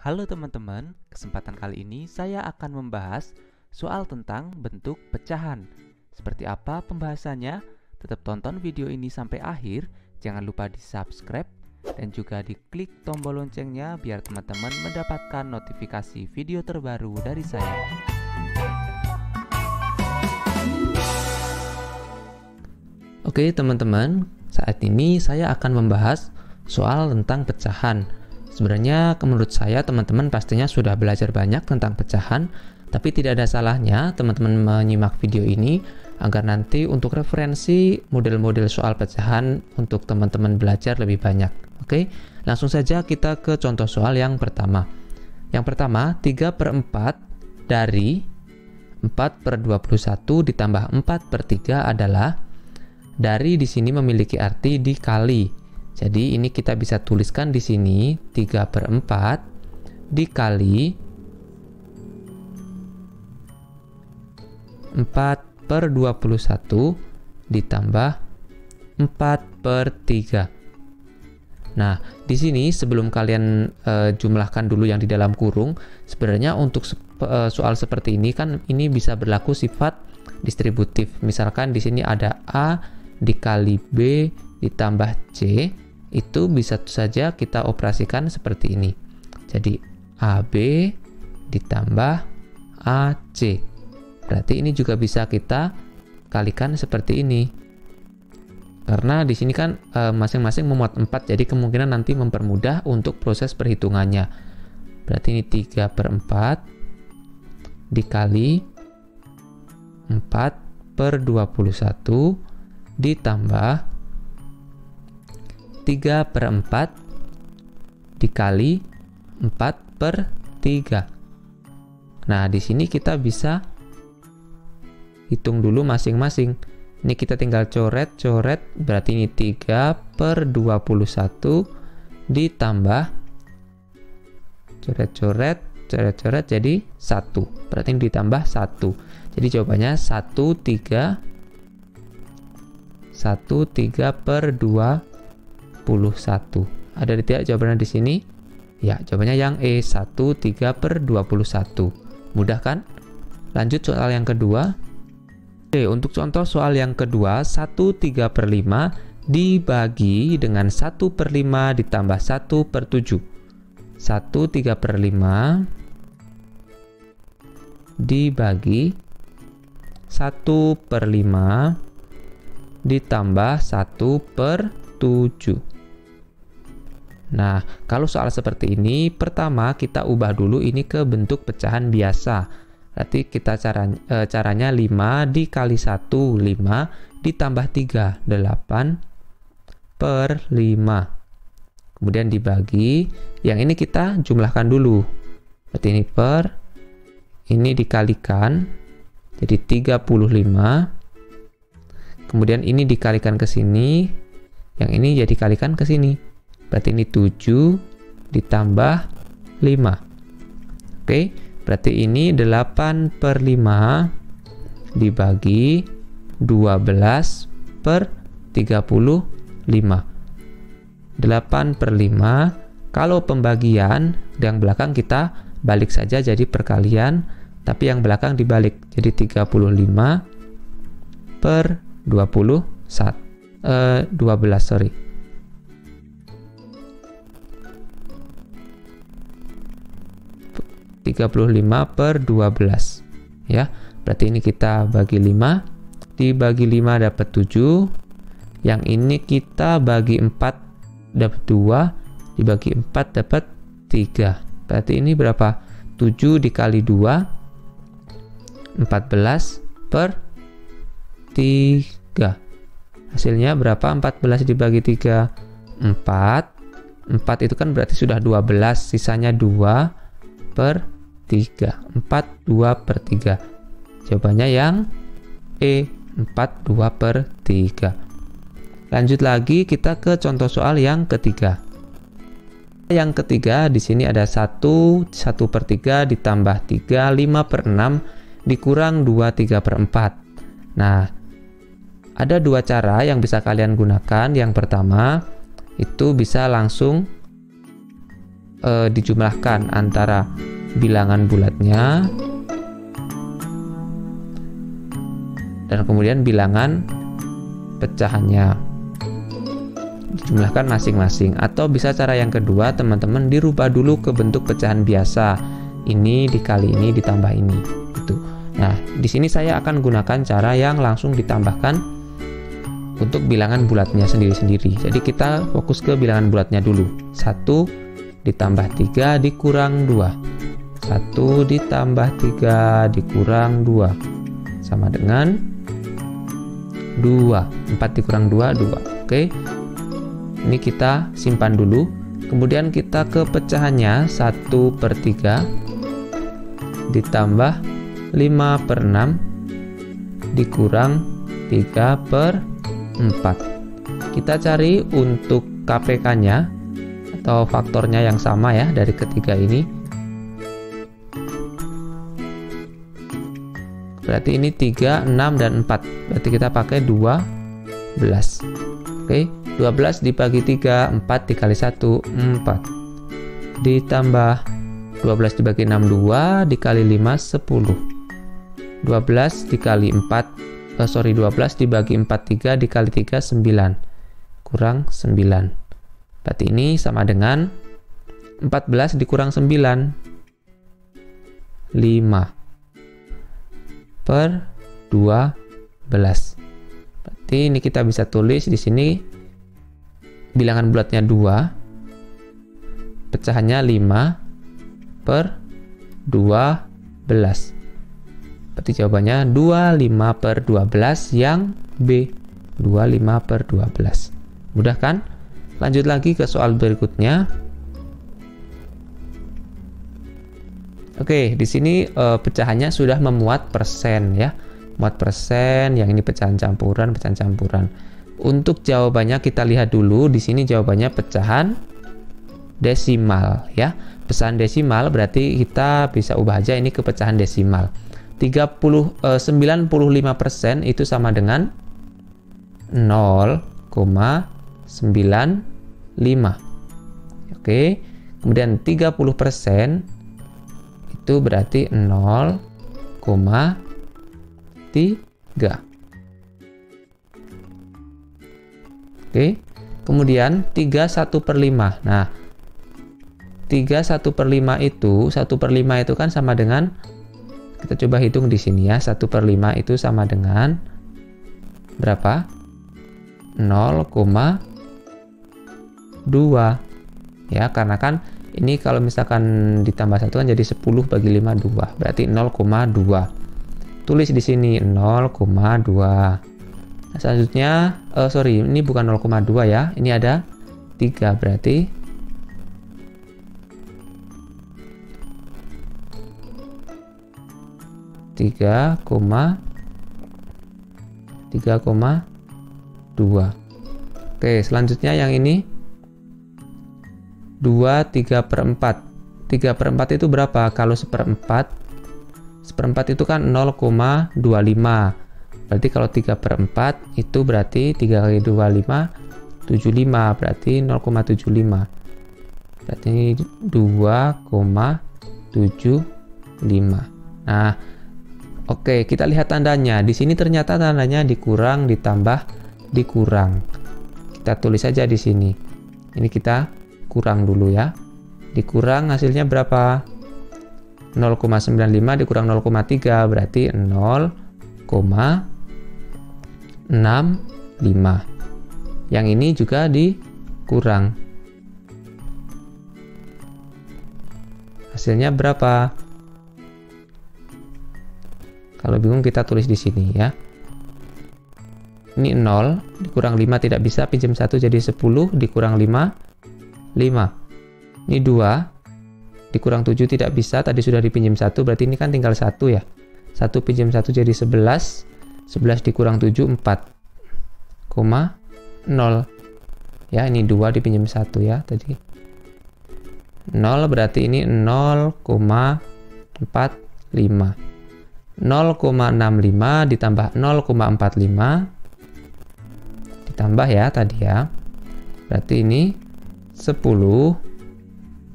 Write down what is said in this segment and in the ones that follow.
Halo teman-teman, kesempatan kali ini saya akan membahas soal tentang bentuk pecahan. Seperti apa pembahasannya? Tetap tonton video ini sampai akhir, jangan lupa di subscribe dan juga diklik tombol loncengnya biar teman-teman mendapatkan notifikasi video terbaru dari saya. Oke teman-teman, saat ini saya akan membahas soal tentang pecahan. Sebenarnya menurut saya teman-teman pastinya sudah belajar banyak tentang pecahan, tapi tidak ada salahnya teman-teman menyimak video ini agar nanti untuk referensi model-model soal pecahan untuk teman-teman belajar lebih banyak. Oke, langsung saja kita ke contoh soal yang pertama. Yang pertama, 3/4 dari 4/21 ditambah 4/3 adalah dari di sini memiliki arti dikali. Jadi ini kita bisa tuliskan di sini 3/4 dikali 4/21 ditambah 4/3. Nah, di sini sebelum kalian jumlahkan dulu yang di dalam kurung, sebenarnya untuk soal seperti ini kan ini bisa berlaku sifat distributif. Misalkan di sini ada A dikali B ditambah C, itu bisa saja kita operasikan seperti ini. Jadi AB ditambah AC. Berarti ini juga bisa kita kalikan seperti ini. Karena di sini kan masing-masing memuat 4, jadi kemungkinan nanti mempermudah untuk proses perhitungannya. Berarti ini 3/4 dikali 4/21 ditambah 3/4 dikali 4/3. Nah, di sini kita bisa hitung dulu masing-masing. Ini kita tinggal coret-coret, berarti ini 3/21 ditambah coret-coret, coret-coret jadi 1. Berarti ini ditambah 1. Jadi jawabannya 1/3/21. Ada tidak jawabannya di sini? Ya, jawabannya yang E, 1/3/21. Mudah kan? Lanjut soal yang kedua. Oke, untuk contoh soal yang kedua, 1/3/5 dibagi dengan 1/5 ditambah 1/7. 1/3/5 dibagi 1/5 ditambah 1/7. Nah, kalau soal seperti ini, pertama kita ubah dulu ini ke bentuk pecahan biasa. Berarti kita caranya 5 dikali 1, 5 ditambah 3, 8/5. Kemudian dibagi, yang ini kita jumlahkan dulu. Berarti ini ini dikalikan, jadi 35. Kemudian ini dikalikan ke sini, yang ini jadi kalikan ke sini. Berarti ini 7 ditambah 5. Oke, berarti ini 8/5 dibagi 12/35. 8/5, kalau pembagian yang belakang kita balik saja jadi perkalian, tapi yang belakang dibalik. Jadi 35/12, sorry. 35/12 ya. Berarti ini kita bagi 5, dibagi 5 dapat 7. Yang ini kita bagi 4 dapat 2, dibagi 4 dapat 3. Berarti ini berapa? 7 dikali 2 14/3. Hasilnya berapa? 14 dibagi 3 4. 4 itu kan berarti sudah 12, sisanya 2/3. 4/2/3. Jawabannya yang E, 4/2/3. Lanjut lagi kita ke contoh soal yang ketiga. Yang ketiga di sini ada 1/3 ditambah 3, 5/6 dikurang 2, 3/4. Nah, ada dua cara yang bisa kalian gunakan. Yang pertama, itu bisa langsung dijumlahkan antara bilangan bulatnya dan kemudian bilangan pecahannya, dijumlahkan masing-masing. Atau bisa cara yang kedua, teman-teman dirubah dulu ke bentuk pecahan biasa, ini dikali ini ditambah ini gitu. Nah, di sini saya akan gunakan cara yang langsung ditambahkan untuk bilangan bulatnya sendiri-sendiri. Jadi kita fokus ke bilangan bulatnya dulu. 1 ditambah 3 dikurang 2. 1 ditambah 3 dikurang 2 sama dengan 2. 4 dikurang 2, 2. Oke. Ini kita simpan dulu. Kemudian kita ke pecahannya, 1/3 ditambah 5/6 dikurang 3/4. Kita cari untuk KPK-nya atau faktornya yang sama ya dari ketiga ini. Berarti ini 3, 6, dan 4. Berarti kita pakai 12. Oke, 12 dibagi 3, 4 dikali 1, 4. Ditambah 12 dibagi 6, 2, dikali 5, 10. 12 dikali 12 dibagi 4, 3, dikali 3, 9. Kurang 9. Berarti ini sama dengan 14 dikurang 9, 5/12. Berarti ini kita bisa tulis di sini bilangan bulatnya 2, pecahannya 5/12. Berarti jawabannya 25/12 yang B. 25/12. Mudah kan? Lanjut lagi ke soal berikutnya. Oke, di sini pecahannya sudah memuat persen ya. Muat persen, yang ini pecahan campuran. Untuk jawabannya kita lihat dulu. Di sini jawabannya pecahan desimal ya. Pecahan desimal berarti kita bisa ubah aja ini ke pecahan desimal. 95% itu sama dengan 0,95. Oke. Kemudian 30% itu berarti 0,3. Oke. Kemudian 31/5. Nah, 31/5 itu, 1/5 itu kan sama dengan, kita coba hitung di sini ya, 1/5 itu sama dengan berapa? 0,2 ya, karena kan ini kalau misalkan ditambah 1 kan jadi 10 bagi 5, 2, berarti 0,2. Tulis di sini 0,2. Nah, selanjutnya ini bukan 0,2 ya, ini ada 3, berarti 3,2. Oke, selanjutnya yang ini 2/3/4. 3/4 itu berapa? Kalau seperempat itu kan 0,25. Berarti kalau 3/4 itu berarti 3 kali 25, 75. Berarti 0,75. Berarti 2,75. Nah, oke, kita lihat tandanya. Di sini ternyata tandanya dikurang, ditambah, dikurang. Kita tulis saja di sini. Ini kita kurang dulu ya. Dikurang hasilnya berapa? 0,95 dikurang 0,3 berarti 0,65. Yang ini juga dikurang. Hasilnya berapa? Kalau bingung kita tulis di sini ya. Ini 0 dikurang 5 tidak bisa, pinjam 1 jadi 10 dikurang 5, 5. Ini 2 dikurang 7 tidak bisa, tadi sudah dipinjam 1, berarti ini kan tinggal 1 ya. 1 pinjam 1 jadi 11, 11 dikurang 7, 4,0. Ya, ini 2 dipinjam 1 ya tadi. 0 berarti ini 0,45. 0,65 ditambah 0,45 ditambah ya tadi ya. Berarti ini 10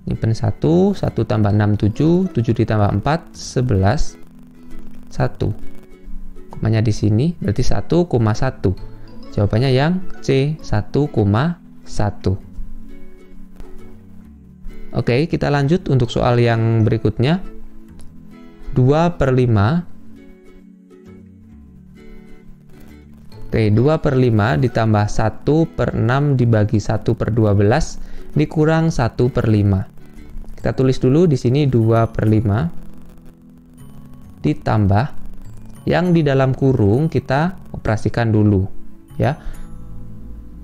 Nyimpen 1, 1 tambah 6, 7, 7 ditambah 4, 11, 1. Komanya di sini, berarti 1,1. Jawabannya yang C, 1,1. Oke, kita lanjut untuk soal yang berikutnya. 2/5. Oke, 2/5 ditambah 1/6 dibagi 1/12 dikurang 1/5. Kita tulis dulu di sini 2/5 ditambah yang di dalam kurung kita operasikan dulu ya.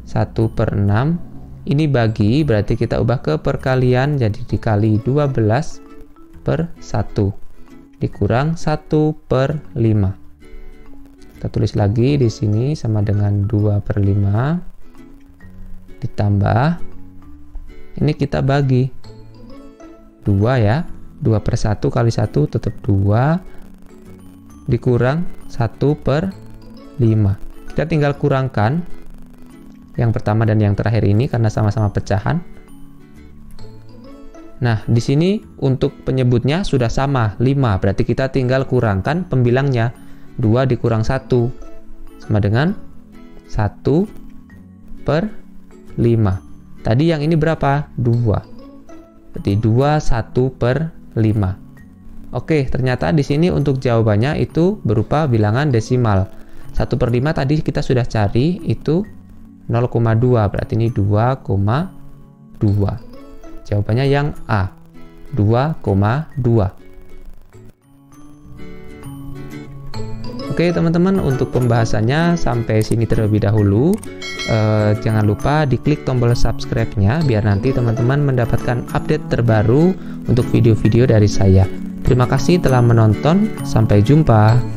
1/6 ini bagi, berarti kita ubah ke perkalian, jadi dikali 12/1 dikurang 1/5. Kita tulis lagi di sini sama dengan 2/5 ditambah ini kita bagi 2 ya. 2/1 kali 1 tetap 2 dikurang 1/5. Kita tinggal kurangkan yang pertama dan yang terakhir ini karena sama-sama pecahan. Nah, di sini untuk penyebutnya sudah sama, 5. Berarti kita tinggal kurangkan pembilangnya. 2 dikurang 1 sama dengan 1/5. Tadi yang ini berapa? 2. Berarti 2 1/5. Oke, ternyata di sini untuk jawabannya itu berupa bilangan desimal. 1/5 tadi kita sudah cari itu 0,2, berarti ini 2,2. Jawabannya yang A, 2,2. Oke teman-teman, untuk pembahasannya sampai sini terlebih dahulu. Jangan lupa diklik tombol subscribe-nya biar nanti teman-teman mendapatkan update terbaru untuk video-video dari saya. Terima kasih telah menonton, sampai jumpa.